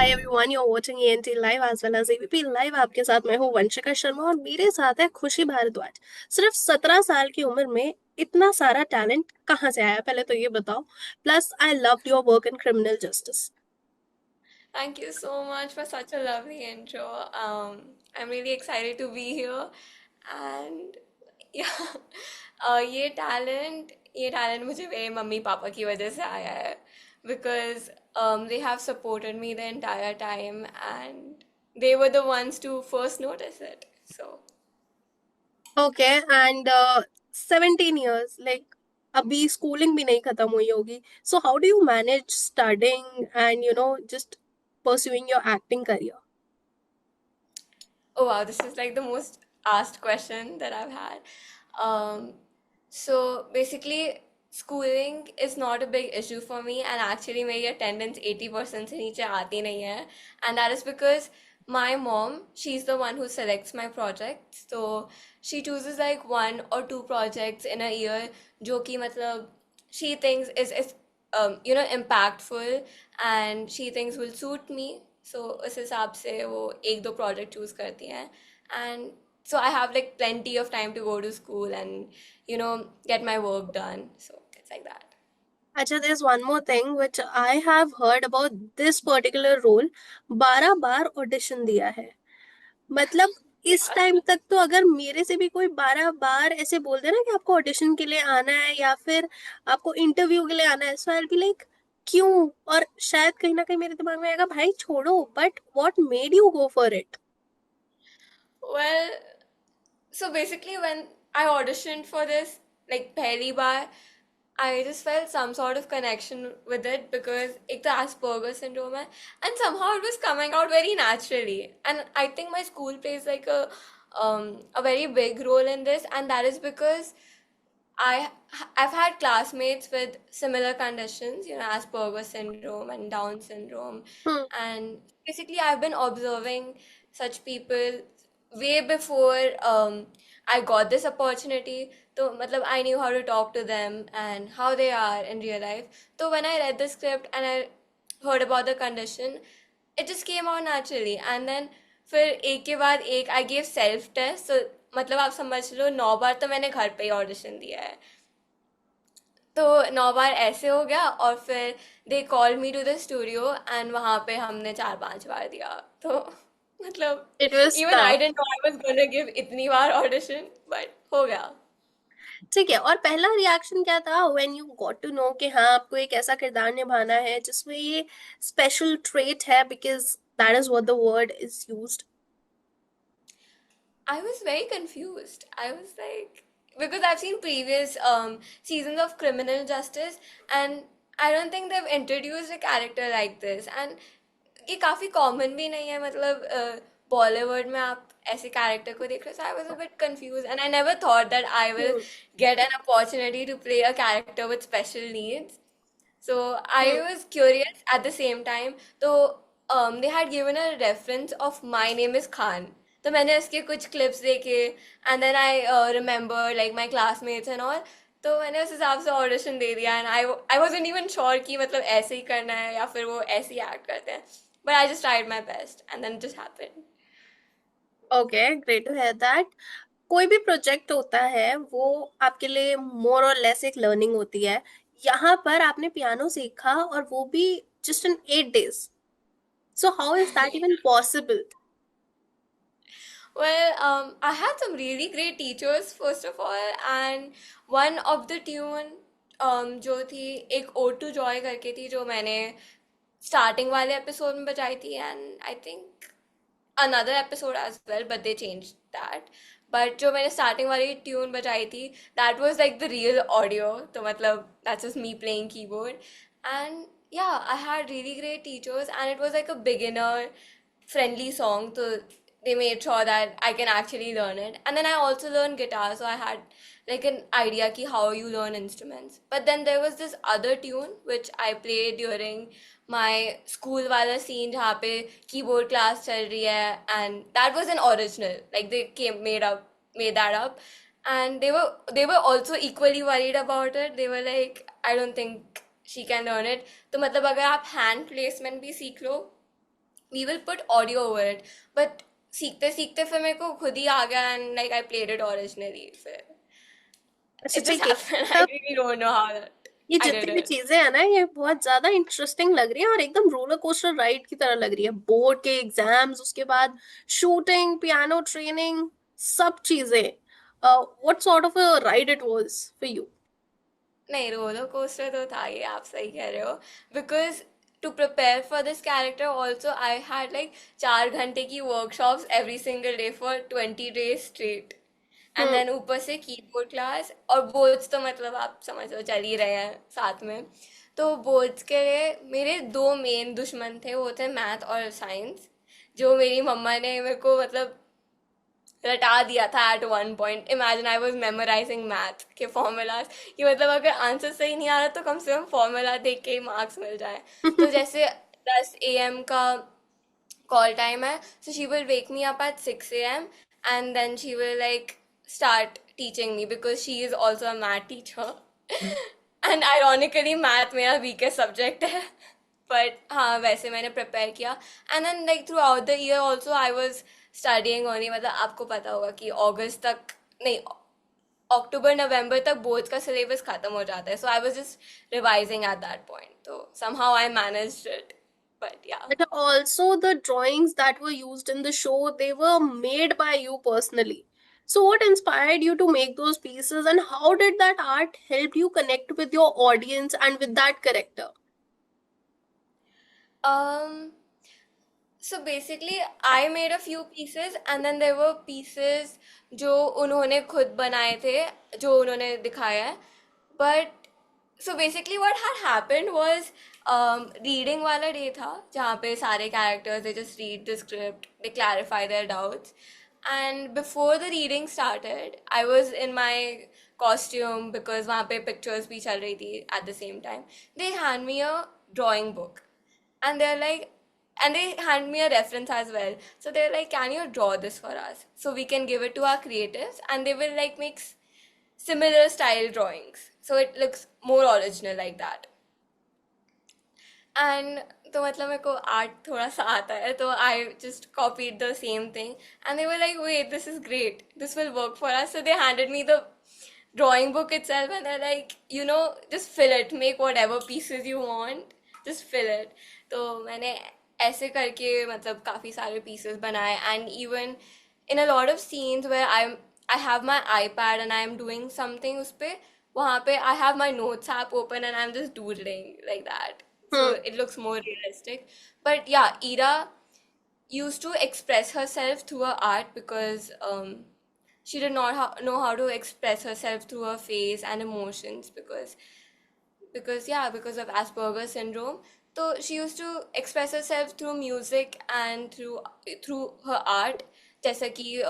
Hi everyone, you're watching ENT Live as well as ABP Live। आपके साथ मैं हूँ वंशिका शर्मा और मेरे साथ है खुशी भारद्वाज। सिर्फ 17 साल की उम्र में इतना सारा टैलेंट कहाँ से आया, पहले तो ये बताओ। Plus I love your work in criminal justice. Thank you so much for such a lovely intro. I'm really excited to be here, and yeah, ये टैलेंट मुझे मेरे मम्मी पापा की वजह से आया है because they have supported me the entire time and they were the ones to first notice it. So okay and 17 years, like अभी schooling भी नहीं खत्म हुई होगी। So how do you manage studying and just pursuing your acting career? oh wow, this is like the most asked question that I've had. Um, so basically, schooling is not a big issue for me, and actually, my attendance 80% से नीचे आती नहीं है, and that is because my mom, she's the one who selects my projects. So she chooses like one or two projects in a year, जो कि मतलब she thinks is impactful and she thinks will suit me. So उस हिसाब से वो एक दो project choose करती हैं and so I have like plenty of time to go to school and get my work done. So it's like that. अच्छा, there's one more thing which I have heard about this particular role। 12 bar audition दिया है। मतलब इस time तक तो अगर मेरे से भी कोई 12 बार ऐसे बोल दे ना कि आपको ऑडिशन के लिए आना है या फिर आपको इंटरव्यू के लिए आना है, सो आई विल बी लाइक क्यों? और शायद कहीं ना कहीं मेरे दिमाग में आएगा, भाई छोड़ो, but what made you go for it? Well, so basically when I auditioned for this, like पहली बार, I just felt some sort of connection with it because एक तो Asperger syndrome है and somehow it was coming out very naturally, and I think my school plays like a very big role in this, and that is because I I've had classmates with similar conditions, Asperger syndrome and Down syndrome, hmm. and basically I've been observing such people way before I got this opportunity. So, matlab, I knew how to talk to them and how they are in real life. So when I read the script and I heard about the condition, it just came out naturally. And then फिर एक के बाद एक I gave self test, तो मतलब आप समझ लो 9 बार तो मैंने घर पे ही ऑडिशन दिया है। तो 9 बार ऐसे हो गया और फिर they call me to the studio and वहाँ पे हमने 4-5 बार दिया। तो मतलब it was even I tough. Didn't know I was gonna give इतनी बार ऑडिशन, बट हो गया। ठीक है, और पहला रिएक्शन क्या था when you got to know कि हाँ आपको एक ऐसा किरदार निभाना है जिसमें ये स्पेशल ट्रेट है, because that is what the word is used? I was very confused. I was like, because I've seen previous seasons of Criminal Justice, and I don't think they've introduced a character like this. And ये काफी common भी नहीं है, मतलब बॉलीवुड में आप ऐसे character को देख रहे हो। So I was a bit confused and I never thought that I will get an opportunity to play a character with special needs. So I was curious at the same time. So they had given a reference of My Name is Khan. तो मैंने उसके कुछ clips देखे and then I remember like my classmates and all. तो मैंने उस हिसाब से ऑडिशन दे दिया and I wasn't even sure कि मतलब ऐसे ही करना है या फिर वो ऐसे ही एक्ट करते हैं, but I just tried my best and then just happened. Okay, great to hear that. कोई भी प्रोजेक्ट होता है वो आपके लिए मोर और लेस एक लर्निंग होती है। यहाँ पर आपने पियानो सीखा और वो भी just in 8 days। So how is that even possible? Well, I had some really great teachers first of all, and one of the tune जो थी एक Ode to Joy करके थी जो मैंने स्टार्टिंग वाले एपिसोड में बजाई थी, and I think another episode as well, but they changed that. But जो मैंने स्टार्टिंग वाली ट्यून बजाई थी, that was like the real audio. तो मतलब that's just me playing keyboard. And yeah, I had really great teachers and it was like a beginner friendly song. So they made sure that I can actually learn it. And then I also learned guitar, so I had like an idea ki how you learn instruments. But then there was this other tune which I played during my school wala scene जहाँ पे keyboard class चल रही है, and that was an original, like they made that up, and they were also equally worried about it. They were like, I don't think she can learn it. तो मतलब अगर आप hand placement भी सीख लो we will put audio over it, but सीखते सीखते फिर मेरे को खुद ही आ गया and like I played it originally फिर अच्छा it just ठीक है, happened. I really don't know how that ये I did जितनी भी it. चीजें हैं ना, ये बहुत ज्यादा इंटरेस्टिंग लग रही है और एकदम रोलर कोस्टर राइड की तरह लग रही है। बोर्ड के एग्जाम्स, उसके बाद शूटिंग, पियानो ट्रेनिंग, सब चीजें। What sort of a ride it was for you? नहीं, रोलर कोस्टर तो था ये, आप सही कह रहे हो, because to prepare for this character also I had like 4 घंटे की workshops every single day for 20 days straight, and hmm. Then ऊपर से कीबोर्ड क्लास और बोर्ड्स, तो मतलब आप समझ लो चल ही रहे हैं साथ में। तो बोर्ड्स के लिए मेरे दो मेन दुश्मन थे, वो थे मैथ और साइंस, जो मेरी मम्मा ने मेरे को मतलब रटा दिया था at one point. Imagine I was memorising math के फॉर्मूलाज, कि मतलब अगर आंसर सही नहीं आ रहा तो कम से कम फॉर्मूला देख के ही मार्क्स मिल जाए। तो जैसे 10 AM का call time है, so she will wake me up at 6 a.m. and then she will like start teaching me because she is also a math teacher. And ironically math मेरा weakest subject है, but हाँ वैसे मैंने prepare किया, and then like throughout the year also I was studying only, मतलब आपको पता होगा कि अगस्त तक नहीं, अक्टूबर नवंबर तक बोर्ड का सिलेबस खत्म हो जाता है, so I was just revising at that point, so somehow I managed it, but yeah. But also the drawings that were used in the show, they were made by you personally. So what inspired you to make those pieces, and how did that art help you connect with your audience and with that character? Um, so basically, I made a few pieces and then there were pieces जो उन्होंने खुद बनाए थे, जो उन्होंने दिखाया है. But so basically what had happened was reading वाला day था जहाँ पे सारे characters they just read the script, they clarify their doubts, and before the reading started I was in my costume because वहाँ पे pictures भी चल रही थी at the same time. They hand me a drawing book and they're like, and they hand me a reference as well, so they're like, can you draw this for us so we can give it to our creatives and they will like make similar style drawings so it looks more original like that. And तो मतलब मेरे को art थोड़ा सा आता है, तो I just copied the same thing and they were like wait this is great, this will work for us, so they handed me the drawing book itself and they're like, you know, just fill it, make whatever pieces you want, just fill it. तो मैंने ऐसे करके मतलब काफ़ी सारे pieces बनाए, and even in a lot of scenes where I have my iPad and I am doing something उस पे, वहाँ पे I have my notes app open and I'm just doodling like that, so Hmm. it looks more realistic. But yeah, Ira used to express herself through her art because she did not know how to express herself through her face and emotions because yeah, because of Asperger's syndrome. So she used to express herself through music and through her art, जैसा कि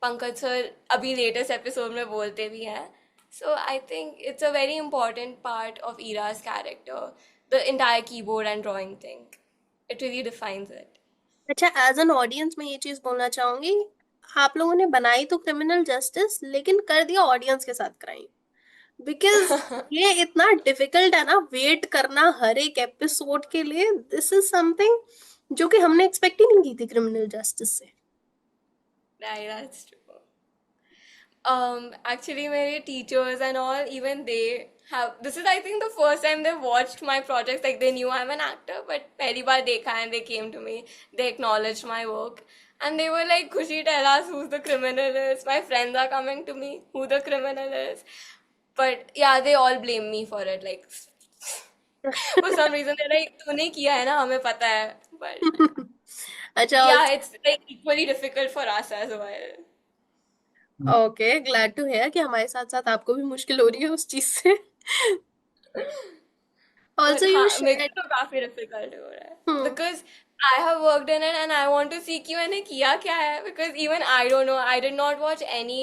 Pankaj sir अभी latest episode में बोलते भी हैं. So I think it's a very important part of Ira's character, the entire keyboard and drawing thing. It really defines it. अच्छा, as an audience मैं ये चीज बोलना चाहूंगी, आप लोगों ने बनाई तो क्रिमिनल जस्टिस, लेकिन कर दिया ऑडियंस के साथ क्राइम। बिकॉज ये इतना डिफिकल्ट है ना, वेट करना हर एक एपिसोड के लिए। दिस इज समथिंग जो कि हमने एक्सपेक्ट ही नहीं की थी क्रिमिनल जस्टिस से। Right, that's true. Actually my teachers and all, even they have, this is I think the first time they watched my projects, like they knew I'm an actor but pehli baar dekha, and they came to me, they acknowledged my work and they were like, Khushi, tell us who the criminal is, my friends are coming to me, who the criminal is. But yeah, they all blame me for it, like for some reason they're like, तूने किया है ना, हमें पता है. But अच्छा। yeah, it's like equally difficult for us as well. Okay, glad to hear कि हमारे साथ साथ आपको भी मुश्किल हो रही है उस चीज से। But ऑल्सो यू हाँ, मेरे शेयर। को तो काफी डिफिकल्ट हो रहा है because I have worked in it and I want to see कि मैंने किया क्या है, because even I don't know, I did not watch any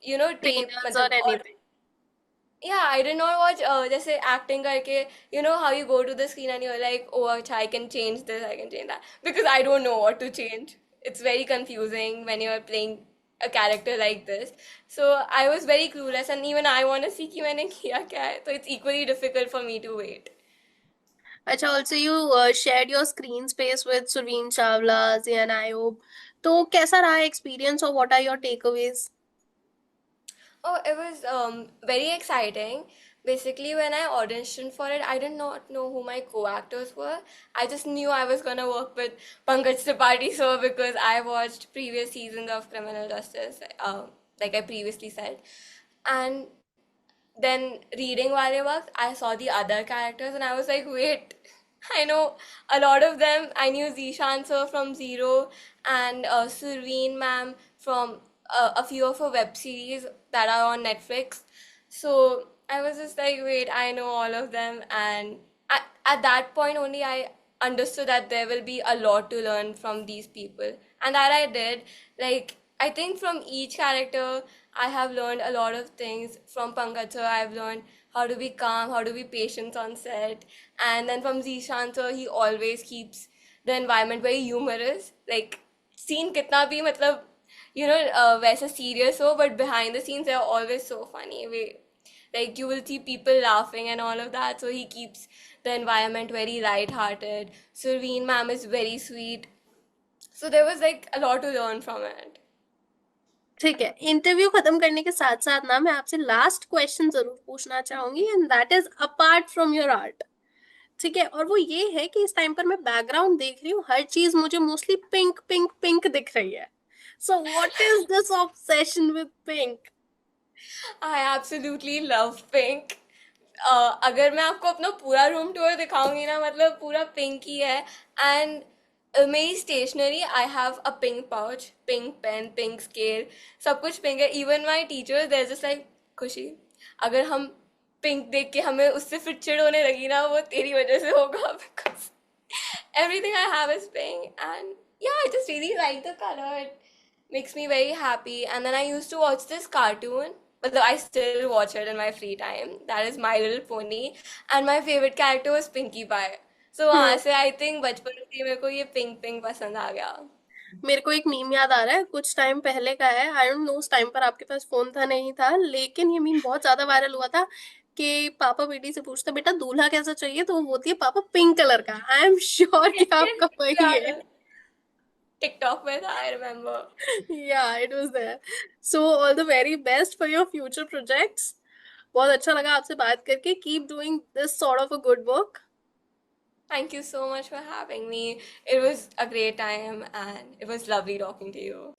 you know tape trainers और मतलब, और anything. yeah, I did not watch जैसे acting करके, you know how you go to the screen and you're like, oh अच्छा, I can change this, I can change that, because I don't know what to change. It's very confusing when you're playing a character like this. So I was very clueless and even I want to see कि मैंने किया क्या है, so it's equally difficult for me to wait. अच्छा, also you shared your screen space with Surveen Chawla, Zeeshan Ayyub, तो कैसा रहा experience और what are your takeaways? Oh, it was very exciting. Basically, when I auditioned for it, I did not know who my co-actors were. I just knew I was gonna work with Pankaj Tripathi, so because I watched previous seasons of Criminal Justice, like I previously said, and then reading Wale Waqt, I saw the other characters and I was like, wait, I know a lot of them. I knew Zishan sir from Zero and Surveen ma'am from a few of her web series that are on Netflix. So I was just like, wait, I know all of them. And at that point only, I understood that there will be a lot to learn from these people. And that I did. Like, I think from each character, I have learned a lot of things. From Pankaj sir, I've learned how to be calm, how to be patient on set. And then from Zishan sir, he always keeps the environment very humorous. Like, scene kitna bhi, matlab, वैसा serious हो, but behind the scenes, they're always so funny. Like, you will see people laughing and all of that, so he keeps the environment very light-hearted. Surveen ma'am is very sweet. So there was like a lot to learn from it. ठीक है, interview खत्म करने के साथ साथ ना मैं आपसे लास्ट क्वेश्चन जरूर पूछना चाहूंगी, and that is apart from your art. ठीक है, और वो ये है कि इस टाइम पर मैं बैकग्राउंड देख रही हूँ, हर चीज मुझे मोस्टली पिंक पिंक पिंक दिख रही है। So what is this obsession with pink? I absolutely love pink. अगर मैं आपको अपना पूरा रूम टूर दिखाऊंगी ना, मतलब पूरा पिंक ही है। एंड मेरी stationery, I have a pink pouch, pink pen, pink scale, सब कुछ पिंक है। Even my teachers there just like, Khushi, अगर हम पिंक देख के हमें उससे फिर चिढ़ होने लगी ना, वो तेरी वजह से होगा, because everything I have is pink. And yeah, I just really like the color. It makes me very happy. And then I used to watch this cartoon, but I still watch it in my free time. That is My Little Pony. And my favorite character was Pinkie Pie. So वहाँ से I think बचपन से मेरे को ये pink pink पसंद आ गया. मेरे को एक मीम याद आ रहा है, कुछ टाइम पहले का है, आई डोंट नो उस टाइम पर आपके पास फोन था नहीं था, लेकिन ये मीम बहुत ज्यादा वायरल हुआ था कि पापा बेटी से पूछता बेटा दूल्हा कैसा चाहिए, तो वो बोलती है पापा पिंक कलर का। आई एम श्योर कि आपका वही है। टिकटॉक में था, I remember. Yeah, it was there. So all the very best for your future projects. बहुत अच्छा लगा आपसे बात करके। Keep doing this sort of a good work. Thank you so much for having me. It was a great time and it was lovely talking to you.